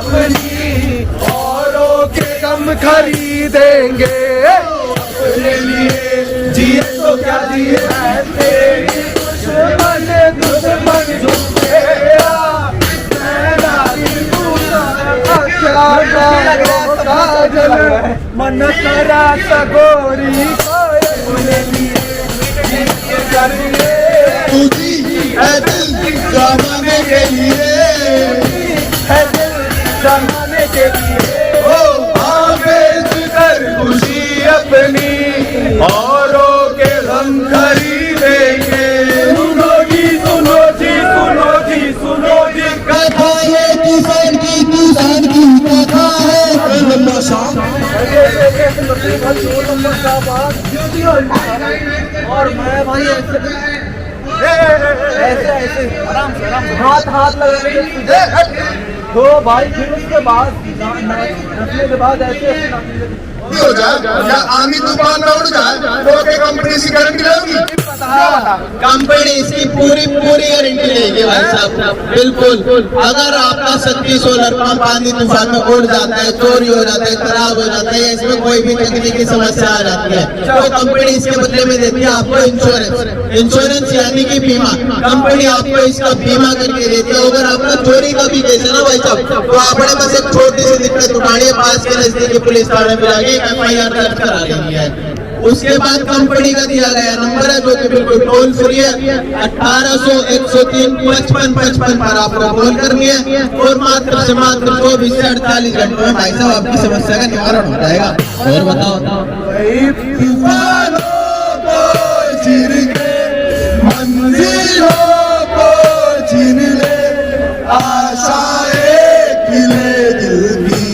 अपनी, औरों के गम खरीदेंगे अपने लिए। जिए तो क्या जिए तेरी दुश्मन दुश्मन झूठे, मन करा सगोरी है दिल जमाने के लिए, है दिल जमाने के लिए। ओ आवेश कर खुशी अपनी, औरों के गम खरीदेंगे। सुनो जी सुनो जी सुनो जी सुनो जी, कथा ये किसान की कथा है। और मैं भाई ऐसे आराम से हाथ लगा तो भाई फिर उसके बाद रखने के बाद ऐसे हो जाए या आमी तूफान में उड़ जाए तो क्या कंपनी इसकी गारंटी रहेगी? कंपनी इसकी पूरी गारंटी रहेगी भाई साहब, बिल्कुल। अगर आपका शक्ति सोलर पंप आंधी तूफान में उड़ जाता है, चोरी हो जाता है, खराब हो जाता है, इसमें कोई भी तकनीकी समस्या आ जाती है तो कंपनी इसके बदले में देती है आपको इंश्योरेंस यानी कि बीमा। कंपनी आपको इसका बीमा करके देती है। अगर आपका चोरी का भी केस है ना भाई साहब, तो आपने बस एक छोटी सी दिक्कत उठानी है, पास के नजदीकी पुलिस थाने में जाके FIR दर्ज करा लेनी है। उसके बाद कंपनी का दिया गया नंबर है जो कि बिल्कुल टोल फ्री है, 1800 103 55 55 पर आपको कॉल करनी है और मात्र से मात्र 24 से 48 घंटों में भाई साहब आपकी समस्या का निवारण हो जाएगा। और बताओ मंजिलों को छीन ले, आशाएं खिले दिल की,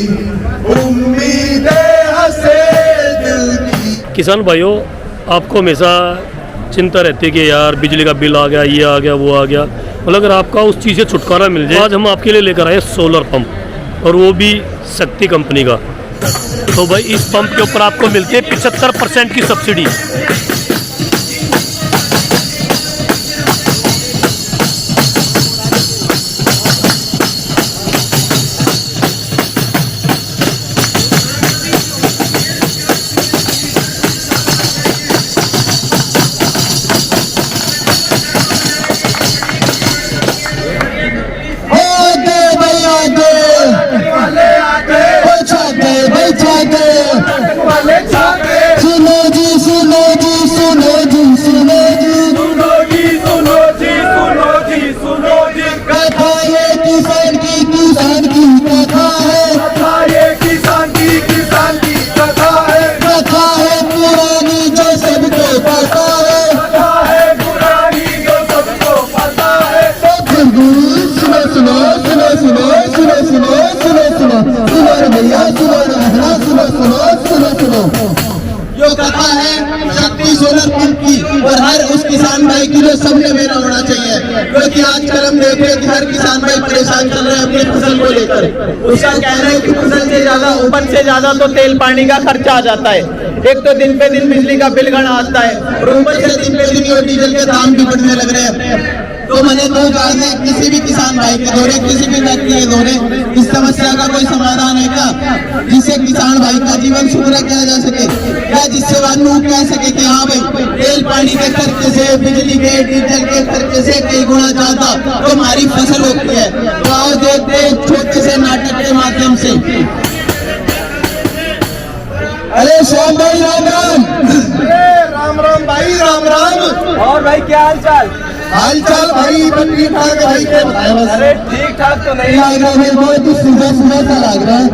उम्मीदें हंसे दिल की। किसान भाइयों, आपको हमेशा चिंता रहती है कि यार बिजली का बिल आ गया, ये आ गया, वो आ गया। मतलब अगर आपका उस चीज़ से छुटकारा मिल जाए, आज हम आपके लिए लेकर आए सोलर पंप, और वो भी शक्ति कंपनी का। तो भाई इस पंप के ऊपर आपको मिलती है 75% की सब्सिडी। जो कथा है शक्ति सोलर पंप की, और हर उस किसान भाई की जो सबने मेरा होना चाहिए, क्योंकि आजकल हम देख रहे हैं कि हर किसान भाई परेशान चल रहे हैं अपनी फसल को लेकर। उसका कहना है कि फसल से ज्यादा, उपज से ज्यादा तो तेल पानी का खर्चा आ जाता है। एक तो दिन पे दिन बिजली का बिल गणा आता है, और ऊपर से दिन पे दिन डीजल के दाम भी बढ़ने लग रहे हैं। तो मैंने तो जाने किसी भी किसान भाई के दौरे, किसी भी व्यक्ति के दौरे इस समस्या का कोई समाधान है क्या, जिससे किसान भाई का जीवन सुधरा किया जा सके, या जिससे वो कह सके कि हाँ भाई तेल पानी के खर्चे से, बिजली के डीजल के खर्चे से कई गुना ज्यादा तो हमारी फसल होती है। तो आओ देखते हैं छोटे से नाटक के माध्यम से। अरे श्याम भाई राम राम। राम राम भाई, राम राम। और भाई क्या हाल चाल? हाल चाल भाई ठीक ठाक है भाई, क्या बताया बस। अरे ठीक ठाक तो नहीं लग रहा है भाई, तू सुबह सा लग रहा है।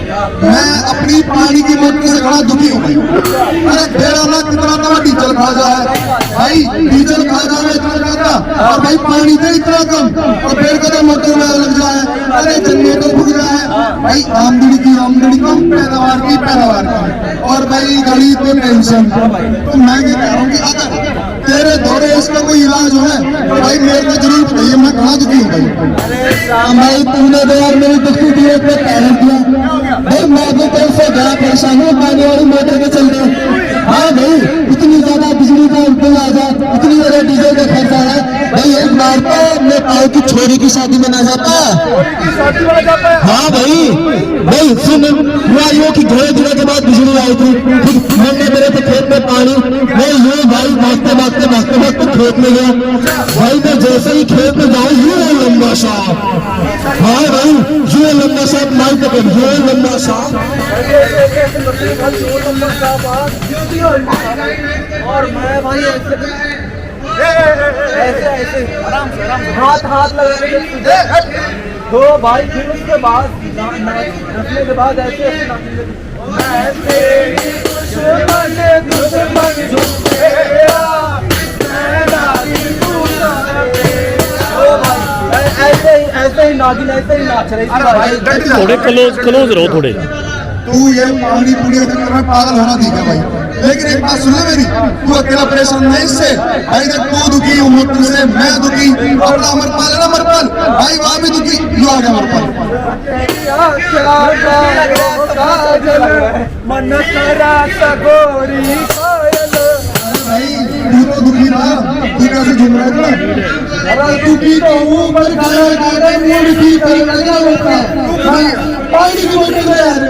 मैं अपनी पानी की मोटर से बड़ा दुखी हूँ भाई। अरे डेढ़ लाख कितना तो डीजल खा जाए भाई, डीजल खा जाए इतना ज्यादा, और भाई पानी दे इतना कम, और फिर कदम मोटर में लग जाए, अरे जनरेटर फूक जाए भाई। आमदनी की कम, पैदावार की पैदावार, और भाई गरीब को टेंशन। तो मैं ये कह रहा हूँ कि अगर तेरे दौरे इसका कोई इलाज है तो भाई मेरे को जरूर बताइए, मैं कहाँ दुखी हूँ भाई। भाई तुमने तो यार मेरी दुखी दिए पे कारण दिया भाई, मैं भी तो उससे बड़ा परेशान हूँ पानी वाली मोटर के चलते। हाँ भाई, इतनी ज्यादा बिजली डीजल का बिल आ जाए, इतनी ज्यादा डीजल का खर्च आ रहा है भाई। एक बार तो अपने ताऊ की छोरी की शादी में ना जाता। हाँ भाई भाई सुन हुआ यूँ कि घोड़े दिनों के बाद बिजली आई थी, फिर मरने मेरे थे खेत में पानी, मैं यूँ भाई भागते भागते भागते भागते खेत में गया भाई। मैं जैसे ही खेत में जाऊँ यूँ लंबा सांप, हाँ भाई यूँ लंबा सांप मार के यूँ लंबा सांप। और मैं भाई ऐसे ऐसे आराम से हाथ लगा के तुझे तो भाई फिर उसके बाद रखने के बाद ऐसे ऐसे ऐसे ही नागिन ऐसे ही नाच रही थी। थोड़े क्लोज रहो थोड़े। तू ये पानी पूरी के चक्कर में पागल होना ठीक है भाई, लेकिन एक बात सुन ले मेरी, तू अकेला परेशान नहीं इससे भाई। जब तू दुखी उम्र से मैं दुखी, अपना अमरपाल है ना अमरपाल भाई, वहाँ भी दुखी, यू आ गया अमरपाल। मन करा सगोरी भाई तू तो दुखी ना, तू कैसे झूम रहा है? अरे दुखी तो हूँ पर गाना गाना मूड की पर लगा होता भाई। पानी की बोतल है यार,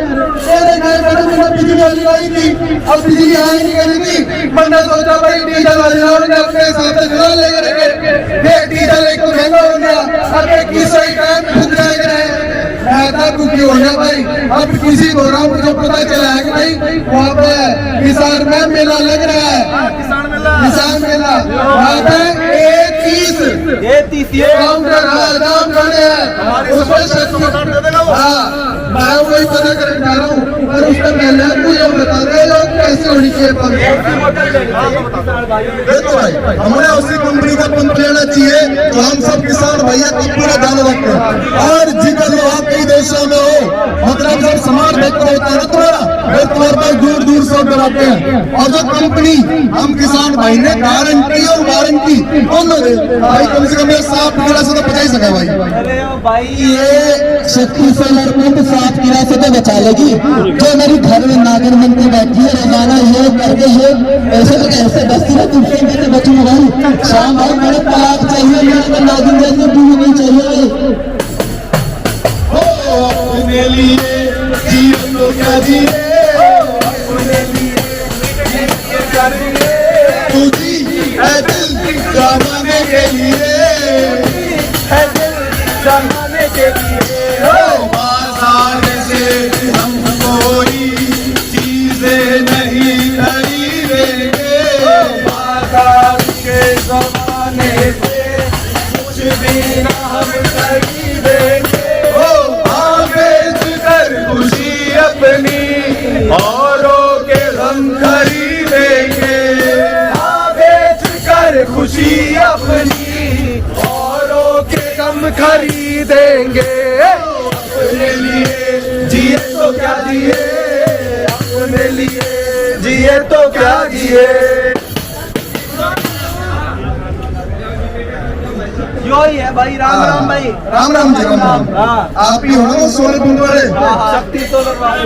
तेरे घर पर मेरा बिजली वाली आई थी, अब बिजली आई नहीं करी थी। मैंने सोचा भाई डीजल वाले ने अपने साथ चला लेकर डीजल एक तो महंगा हो गया, अब एक ही सही टाइम फूक जाएगा। मैं था दुखी हो गया भाई। अब किसी को रहा मुझे पता चला है कि भाई वहाँ पे किसान में मेला लग रहा है, किसान मेला वहाँ पे ये काउंटर दाम खड़े हैं, उसमें हाँ मैं वही पता करने जा रहा हूँ। और उसका पहले मुझे बता रहे लोग कैसे होनी चाहिए देखो भाई, हमें उसी कंपनी का पंप लेना चाहिए तो हम सब किसान भैया का पूरा ध्यान रखते हैं। और जिधर आप कई देशों में हो, मतलब जब समाज व्यक्त होता है ना तुम्हारा, तुम्हारे पास दूर दूर से कराते हैं। और जो कंपनी हम किसान भाई ने गारंटी और वारंटी दोनों दे भाई, कम से कम 7 कीड़ा से तो बचा ही सका भाई। अरे भाई ये शक्ति सोलर पंप 7 कीड़ा से तो बचा लेगी। जो मेरी घर में नागिन बनती बैठी है रोजाना ये करके ये ऐसे तो कैसे बस्ती में तुमसे कैसे बचूंगा भाई। शाम भाई मेरे तलाक चाहिए, मेरे को नागिन जैसे दूर नहीं चाहिए। अपने लिए जीवन को क्या जिए, अपने लिए तू जी है दिल जमाने के लिए, है दिल जमाने के लिए। बाजार से हम कोई चीजें नहीं खरीदेंगे, बाजार के जमाने से कुछ भी ना हम खरीदेंगे। खुशी अपनी औरों के गम खरीदेंगे, बेच कर खुशी अपनी औरों के गम खरीदेंगे। अपने लिए जिए तो क्या जिए, अपने लिए जिए तो क्या जिए। यो ही है भाई। राम राम भाई। राम राम जी, राम राम। आप ही हो ना सोलर पंप वाले? शक्ति सोलर वाले।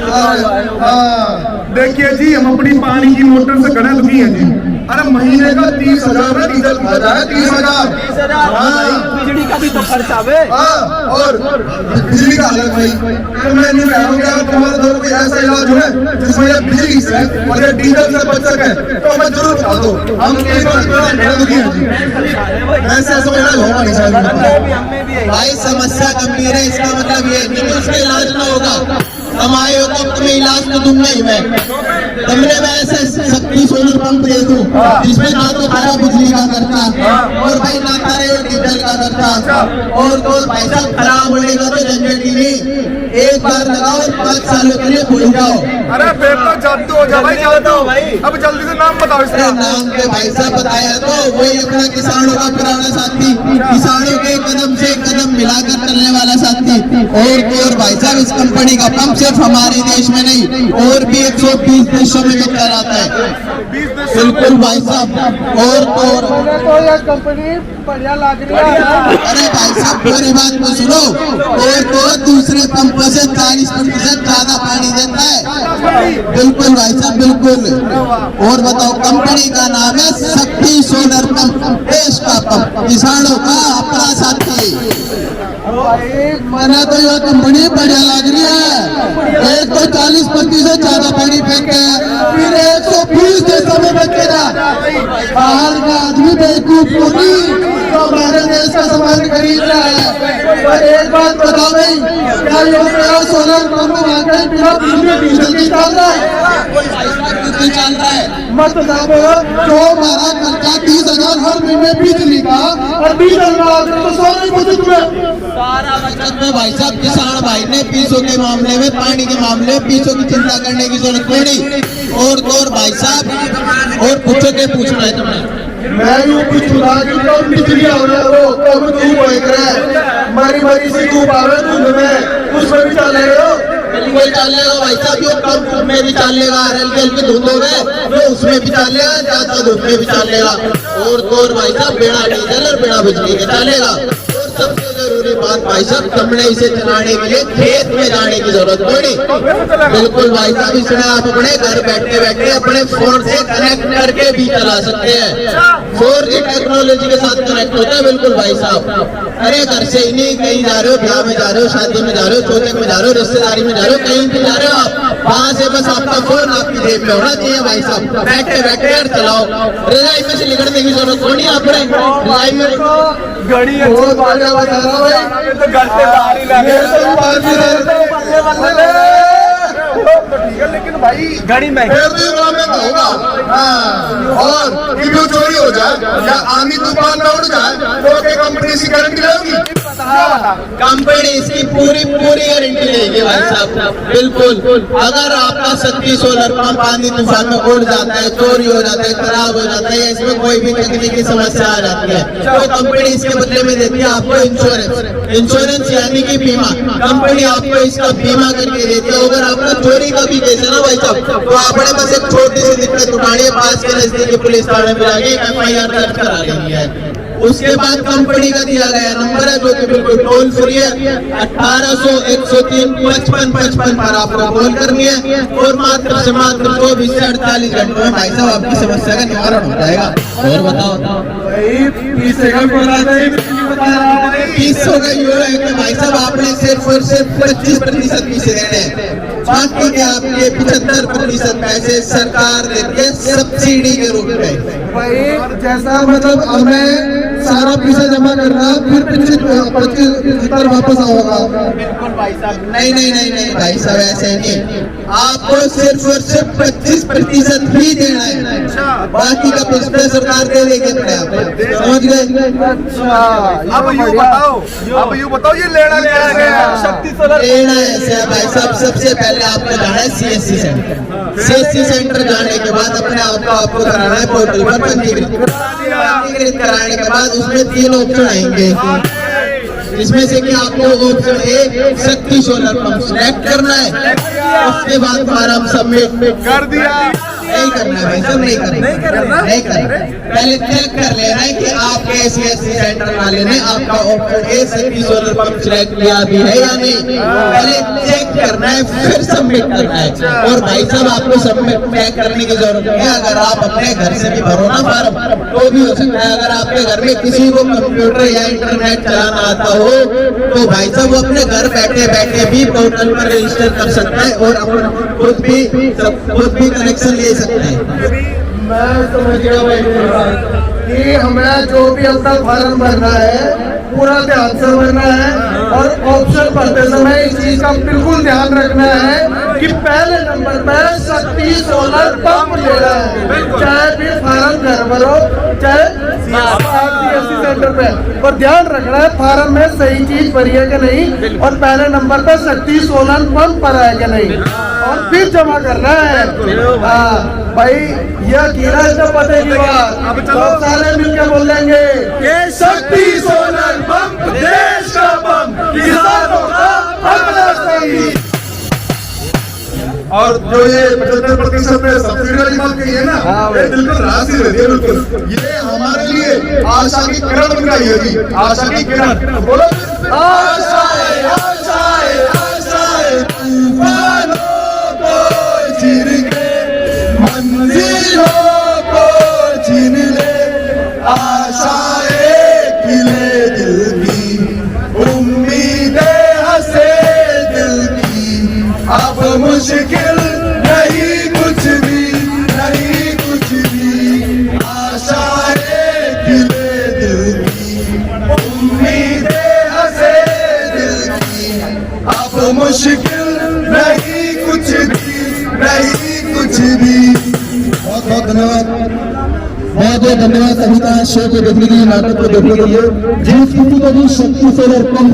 देखिए जी, हम अपनी पानी की मोटर से खड़े दुखी हैं जी। अरे महीने का 30,000 में डीजल खाता है, 30,000। बिजली का भी तो खर्चा है। और बिजली का अलग भाई। तो मैं नहीं कह रहा हूँ कि अगर तुम्हारे दोनों कोई ऐसा इलाज है जिसमें ये बिजली से और ये डीजल से बच सके तो हमें जरूर बता दो। हम दुखी हैं जी, ऐसे ऐसा इलाज होगा नहीं शायद। भाई समस्या गंभीर है, इसका मतलब ये कि उसका इलाज ना होगा, कमाए हो तो तुम्हें इलाज तो दूंगा ही मैं। तुमने मैं ऐसे शक्ति सोलर पंप दे दूं जिसमें ना तो खरा बिजली का खर्चा और भाई ना करे डीजल का खर्चा, और तो भाई साहब खराब होएगा तो झंझट ही नहीं। एक बार लगाओ 5 सालों के लिए भूल जाओ। अरे फिर तो जादू हो जा भाई, जादू भाई। अब जल्दी से नाम बताओ इसका। नाम के भाई साहब बताया तो वही अपना किसानों का पुराना साथी, किसानों के कदम से कदम मिलाकर चलने वाला साथी और भाई साहब इस कंपनी का पंप सिर्फ हमारे देश में नहीं और भी 120 देशों में बिकता रहता है। बिल्कुल भाई साहब। और तो ये कंपनी बढ़िया लग रही है। अरे भाई साहब पूरी बात तो सुनो। और तो दूसरे पंपों से 40% ज्यादा पानी देता है। बिल्कुल भाई साहब बिल्कुल। और बताओ कंपनी का नाम है शक्ति सोलर पंप, देश का पंप, किसानों का अपना साथी। मैंने तो यह कंपनी बढ़िया लग रही है। एक तो 40% ज्यादा पानी फेंकते हैं, फिर 120 देशों में बेचेगा। बाहर का आदमी बेवकूफ होगी तो हमारे देश का सामान खरीद रहा है। और एक बात बताओ भाई, क्या ये मेरा सोलर पंप वाकई बिना डीजल की चल रहा है? चल रहा है मत बताओ। जो हमारा खर्चा 30,000 हर महीने बिजली का और 20,000 तो सोलर को तुम्हें सारा बचत में भाई साहब किसान भाई ने पैसों के मामले में, पानी के मामले में पैसों की चिंता करने की जरूरत पड़ी। और भाई साहब और पूछो के पूछना है तुम्हें। मैं यूँ पूछूंगा कि कब बिजली हो रहा हो, कब धूप हो रहा है, मरी सी धूप आ रहा है में, उसमें भी चल रहे हो। बिल्कुल चलेगा भाई साहब, जो कम धूप में भी चलेगा, हल्की धुंध हो गए तो उसमें भी चलेगा, ज्यादा धूप में भी चलेगा। और भाई साहब बिना डीजल और बिना बिजली के चलेगा। सबसे जरूरी बात भाई साहब, हमने इसे चलाने के लिए खेत में जाने की जरूरत पड़ी। बिल्कुल भाई साहब, इसमें आप अपने घर बैठे बैठे अपने फोन से कनेक्ट करके भी चला सकते हैं। 4G टेक्नोलॉजी के साथ कनेक्ट होता है। बिल्कुल भाई साहब, अरे घर से ही नहीं, कहीं जा रहे हो, ब्याह में जा रहे हो, शादी में जा रहे हो, चौथे में जा रहे हो, रिश्तेदारी में जा रहे हो, कहीं भी जा रहे हो आप, वहाँ से बस आपका फोन आपकी जेब में होना चाहिए भाई साहब। बैठे बैठे यार चलाओ, रजाई में से निकलने की जरूरत थोड़ी है। अपने रजाई में घड़ी है तो घर से बाहर ही लगे ठीक है, लेकिन भाई घड़ी में होगा। और वीडियो चोरी हो जाए या आंधी तूफान में उड़ जाए तो क्या कंपनी इसकी गारंटी लेगी? कंपनी इसकी पूरी गारंटी लेगी भाई साहब। बिल्कुल, अगर आपका शक्ति सोलर पंप आंधी तूफान में उड़ जाता है, चोरी हो जाता है, खराब हो जाता है, इसमें कोई भी तकनीकी समस्या आ जाती है तो कंपनी इसके बदले में देती है आपको इंश्योरेंस यानी कि बीमा। कंपनी आपको इसका बीमा करके देती है। अगर आपका चोरी का भी केस है ना भाई साहब, तो आपने बस एक छोटी सी दिक्कत उठानी है, पास के नजदीकी पुलिस थाने में जाके FIR दर्ज करा लेनी है। उसके बाद कंपनी का दिया गया नंबर है जो कि बिल्कुल टोल फ्री है, 1800 103 55 55 पर आपको कॉल करनी है और मात्र से मात्र 24 से 48 घंटों में भाई साहब आपकी समस्या का निवारण हो जाएगा। और बताओ भाई 30 का यूरो है कि भाई साहब आपने सिर्फ और सिर्फ 25% पैसे देने हैं, बाकी के आपके 75% पैसे सरकार देती है सब्सिडी के रूप में। भाई जैसा मतलब हमें सारा पैसा जमा करना फिर 75 वापस आओगा। बिल्कुल भाई साहब, नहीं भाई साहब ऐसे नहीं, आपको सिर्फ और सिर्फ 25% ही देना है, बाकी का पैसा सरकार दे देगी अपने आप। समझ गए? अच्छा, अब यूँ बताओ ये लेना क्या है? शक्ति सोलर लेना ऐसे भाई साहब, सबसे पहले आपको जाना है CSC सेंटर। CSC सेंटर जाने के बाद अपने आप को आपको कराना है पोर्टल पर पंजीकृत कराने के बाद उसमें 3 ऑप्शन आएंगे, जिसमें से कि आपको ऑप्शन ए शक्ति सोलर पंप सिलेक्ट करना है। उसके बाद फॉर्म सबमिट कर दिया। नहीं करना है भाई साहब, नहीं करना। पहले चेक कर लेना है कि आपके CSC सेंटर वाले ने आपका ऑप्शन ए शक्ति सोलर पंप सिलेक्ट किया भी है या नहीं। पहले चेक करना है फिर सबमिट करना है। और भाई साहब आपको सबमिट चेक करने की जरूरत नहीं है, अगर आप अपने घर से भी भरो ना फॉर्म तो भी हो सकता है। अगर आपके घर में किसी को कंप्यूटर या इंटरनेट चलाना आता हो तो भाई साहब वो अपने घर बैठे बैठे भी पोर्टल पर रजिस्टर कर सकता है और अपना खुद भी कनेक्शन ले सकता है। मैं समझ गया भाई कि हमें जो भी अपना फॉर्म भरना है पूरा ध्यान से भरना है और ऑप्शन भरते समय इस चीज का बिल्कुल ध्यान रखना है कि पहले नंबर पे शक्ति सोलर पंप लेना है, चाहे फिर फॉर्म घर भरो चाहे CSC सेंटर पे, और ध्यान रखना है फॉर्म में सही चीज भरी है कि नहीं और पहले नंबर पे शक्ति सोलर पंप भरा है कि नहीं और फिर जमा करना है। हाँ भाई, यह कीड़ा इसका पते की बात, अब सब सारे मिलकर बोलेंगे शक्ति सोलर पंप, देश का पंप, किसानों का 75% पे सब्सिडी वाली बात कही है ना, ये बिल्कुल रास ही रहती है। बिल्कुल ये हमारे लिए आशा की किरण बन गई है जी, आशा की किरण। बोलो आशाएं आशाएं आशाएं तूफानों को चीर के मंजिलों को छीन ले, आशाएं खिले दिल की, उम्मीदें हंसे दिल की, अब मुश्किल नहीं कुछ भी, नहीं कुछ भी, आशाएं खिले दिल की, उम्मीदें हंसे दिल की, अब मुश्किल नहीं कुछ भी, नहीं कुछ भी। बहुत बहुत धन्यवाद, बहुत बहुत धन्यवाद सभी का शो को देखने के लिए, नाटक को देखने के लिए। जिस किसी को भी शक्ति से और कम